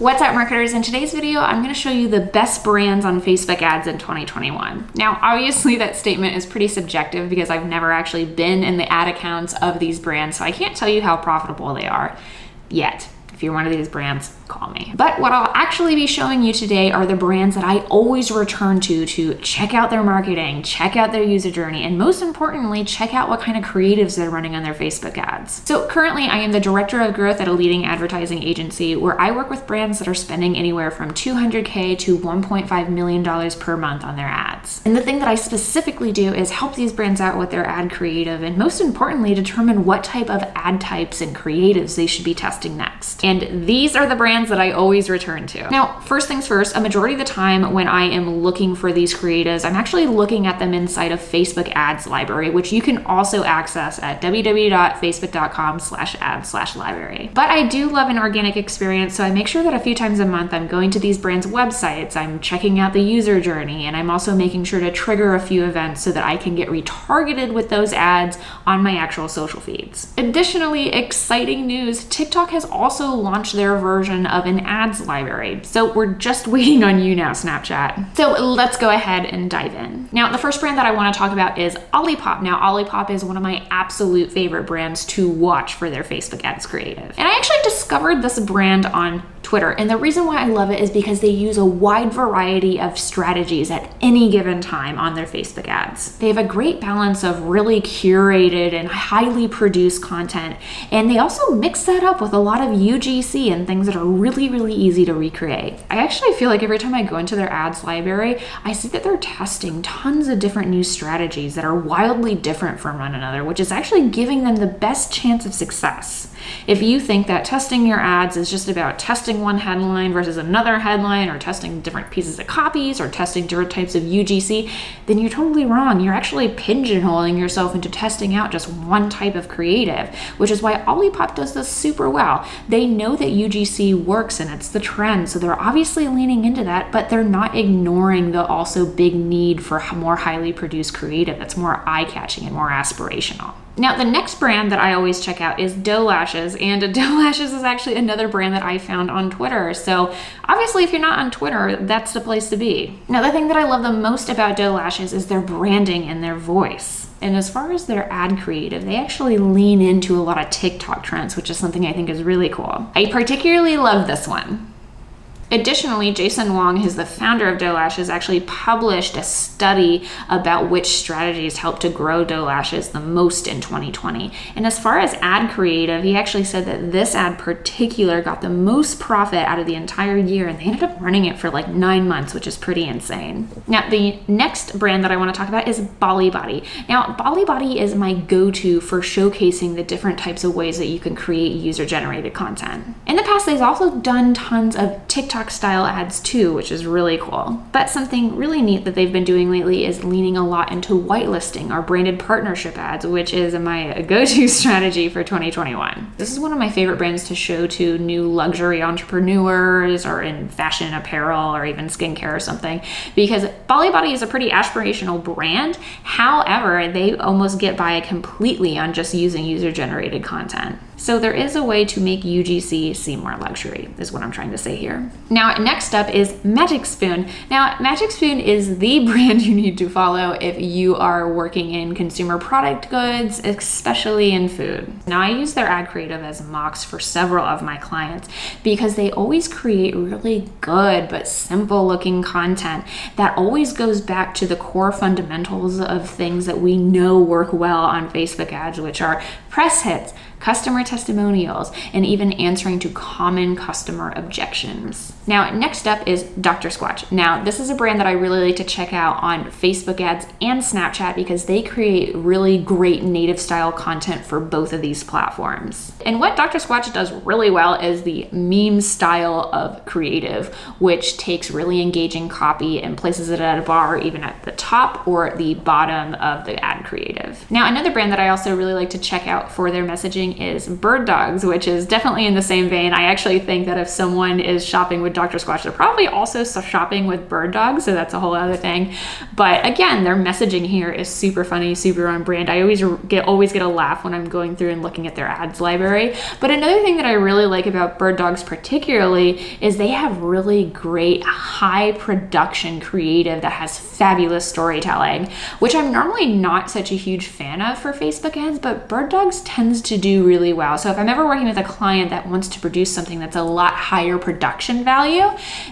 What's up, marketers? In today's video, I'm going to show you the best brands on Facebook ads in 2021. Now, obviously that statement is pretty subjective because I've never actually been in the ad accounts of these brands, so I can't tell you how profitable they are yet. If you're one of these brands, call me. But what I'll actually be showing you today are the brands that I always return to check out their marketing, check out their user journey, and most importantly, check out what kind of creatives they're running on their Facebook ads. So currently I am the director of growth at a leading advertising agency where I work with brands that are spending anywhere from $200K to $1.5 million per month on their ads. And the thing that I specifically do is help these brands out with their ad creative and most importantly, determine what type of ad types and creatives they should be testing next. And these are the brands that I always return to. Now, first things first, a majority of the time when I am looking for these creatives, I'm actually looking at them inside of Facebook ads library, which you can also access at www.facebook.com/ads/library. But I do love an organic experience, so I make sure that a few times a month I'm going to these brands' websites, I'm checking out the user journey, and I'm also making sure to trigger a few events so that I can get retargeted with those ads on my actual social feeds. Additionally, exciting news, TikTok has also launched their version of an ads library. So we're just waiting on you now, Snapchat. So let's go ahead and dive in. Now, the first brand that I want to talk about is Olliepop. Now, Olliepop is one of my absolute favorite brands to watch for their Facebook ads creative. And I actually discovered this brand on Twitter. And the reason why I love it is because they use a wide variety of strategies at any given time on their Facebook ads. They have a great balance of really curated and highly produced content. And they also mix that up with a lot of UGC and things that are really, really easy to recreate. I actually feel like every time I go into their ads library, I see that they're testing tons of different new strategies that are wildly different from one another, which is actually giving them the best chance of success. If you think that testing your ads is just about testing one headline versus another headline, or testing different pieces of copies, or testing different types of UGC, then you're totally wrong. You're actually pigeonholing yourself into testing out just one type of creative, which is why Olliepop does this super well. They know that UGC works and it's the trend, so they're obviously leaning into that, but they're not ignoring the also big need for more highly produced creative that's more eye-catching and more aspirational. Now, the next brand that I always check out is Doe Lashes, and Doe Lashes is actually another brand that I found on Twitter. So obviously, if you're not on Twitter, that's the place to be. Now, the thing that I love the most about Doe Lashes is their branding and their voice. And as far as their ad creative, they actually lean into a lot of TikTok trends, which is something I think is really cool. I particularly love this one. Additionally, Jason Wong, who's the founder of Doe Lashes, actually published a study about which strategies helped to grow Doe Lashes the most in 2020. And as far as ad creative, he actually said that this ad particular got the most profit out of the entire year, and they ended up running it for like 9 months, which is pretty insane. Now, the next brand that I want to talk about is Bali Body. Now, Bali Body is my go-to for showcasing the different types of ways that you can create user-generated content. In the past, they've also done tons of TikTok style ads too, which is really cool. But something really neat that they've been doing lately is leaning a lot into whitelisting or branded partnership ads, which is my go-to strategy for 2021. This is one of my favorite brands to show to new luxury entrepreneurs or in fashion apparel or even skincare or something, because Bali Body is a pretty aspirational brand. However, they almost get by completely on just using user-generated content. So there is a way to make UGC seem more luxury, is what I'm trying to say here. Now, next up is Magic Spoon. Now, Magic Spoon is the brand you need to follow if you are working in consumer product goods, especially in food. Now, I use their ad creative as mocks for several of my clients because they always create really good but simple looking content that always goes back to the core fundamentals of things that we know work well on Facebook ads, which are press hits, customer testimonials, and even answering to common customer objections. Now, next up is DrSquish. Now, this is a brand that I really like to check out on Facebook ads and Snapchat because they create really great native style content for both of these platforms. And what DrSquish does really well is the meme style of creative, which takes really engaging copy and places it at a bar, even at the top or the bottom of the ad creative. Now, another brand that I also really like to check out for their messaging using is bird dogs, which is definitely in the same vein. I actually think that if someone is shopping with DrSquish, they're probably also shopping with bird dogs, so that's a whole other thing. But again, their messaging here is super funny, super on brand. I always get a laugh when I'm going through and looking at their ads library. But another thing that I really like about bird dogs particularly is they have really great high production creative that has fabulous storytelling, which I'm normally not such a huge fan of for Facebook ads, but bird dogs tends to do really well. So if I'm ever working with a client that wants to produce something that's a lot higher production value,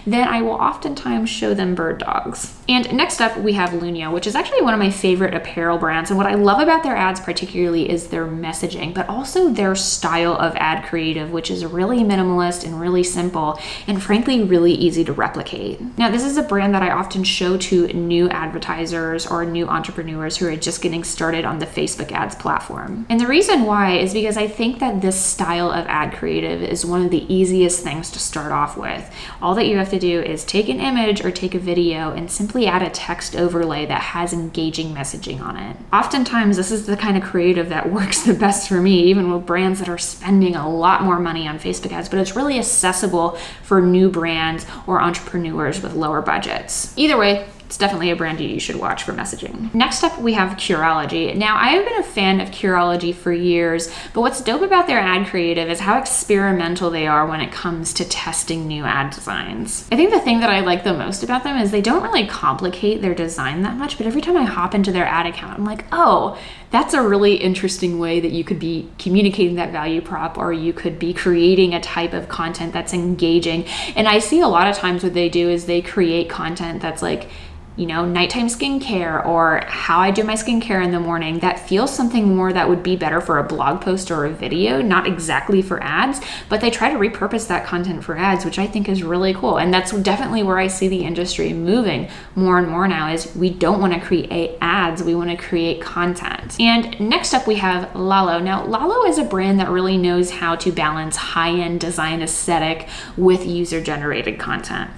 then I will oftentimes show them bird dogs. And next up, we have Lunio, which is actually one of my favorite apparel brands. And what I love about their ads particularly is their messaging, but also their style of ad creative, which is really minimalist and really simple, and frankly, really easy to replicate. Now, this is a brand that I often show to new advertisers or new entrepreneurs who are just getting started on the Facebook ads platform. And the reason why is because I think that this style of ad creative is one of the easiest things to start off with. All that you have to do is take an image or take a video and simply add a text overlay that has engaging messaging on it. Oftentimes, this is the kind of creative that works the best for me, even with brands that are spending a lot more money on Facebook ads, but it's really accessible for new brands or entrepreneurs with lower budgets. Either way, it's definitely a brand you should watch for messaging. Next up, we have Curology. Now, I have been a fan of Curology for years, but what's dope about their ad creative is how experimental they are when it comes to testing new ad designs. I think the thing that I like the most about them is they don't really complicate their design that much, but every time I hop into their ad account, I'm like, oh, that's a really interesting way that you could be communicating that value prop, or you could be creating a type of content that's engaging. And I see a lot of times what they do is they create content that's like, you know, nighttime skincare or how I do my skincare in the morning that feels something more that would be better for a blog post or a video, not exactly for ads, but they try to repurpose that content for ads, which I think is really cool. And that's definitely where I see the industry moving more and more now, is we don't want to create ads, we want to create content. And next up, we have Lalo. Now, Lalo is a brand that really knows how to balance high-end design aesthetic with user-generated content.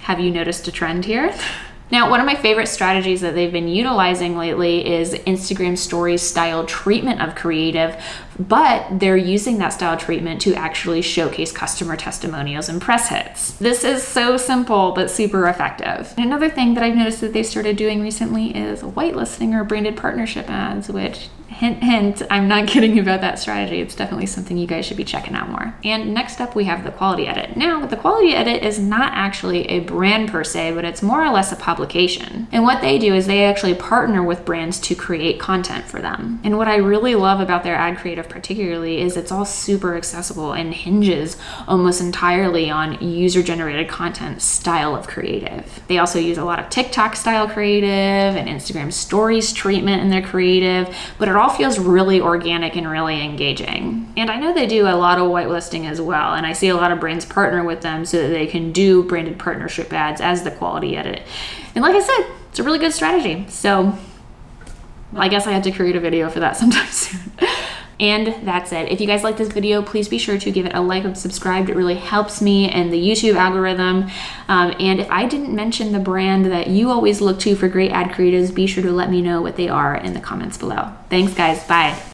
Have you noticed a trend here? Now, one of my favorite strategies that they've been utilizing lately is Instagram stories style treatment of creative, but they're using that style treatment to actually showcase customer testimonials and press hits. This is so simple, but super effective. And another thing that I've noticed that they started doing recently is whitelisting or branded partnership ads, which hint, hint, I'm not kidding about that strategy. It's definitely something you guys should be checking out more. And next up, we have the Quality Edit. Now, the Quality Edit is not actually a brand per se, but it's more or less a publication. And what they do is they actually partner with brands to create content for them. And what I really love about their ad creative particularly is it's all super accessible and hinges almost entirely on user-generated content style of creative. They also use a lot of TikTok style creative and Instagram stories treatment in their creative, but it all feels really organic and really engaging. And I know they do a lot of whitelisting as well, and I see a lot of brands partner with them so that they can do branded partnership ads as the Quality Edit. And like I said, it's a really good strategy. So I guess I had to create a video for that sometime soon. And that's it. If you guys like this video, please be sure to give it a like and subscribe. It really helps me and the YouTube algorithm. And if I didn't mention the brand that you always look to for great ad creatives, be sure to let me know what they are in the comments below. Thanks, guys. Bye.